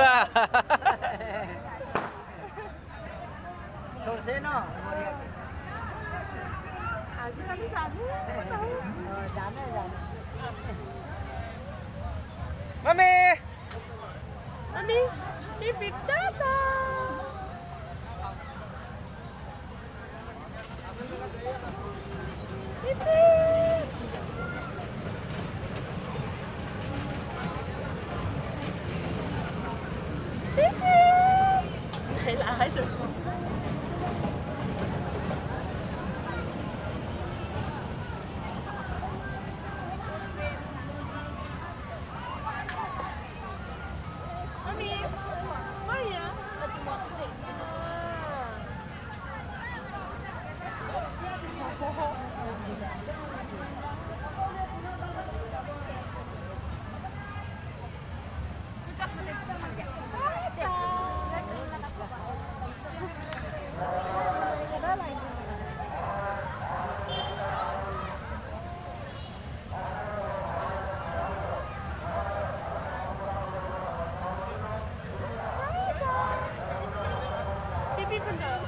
Bah. Torseno. 아직까지 자고 Dana. Mami. Mami, pipip tata. Pipip. Pipip. Đây là ai rồi? Mami, Maya. Pipip benda.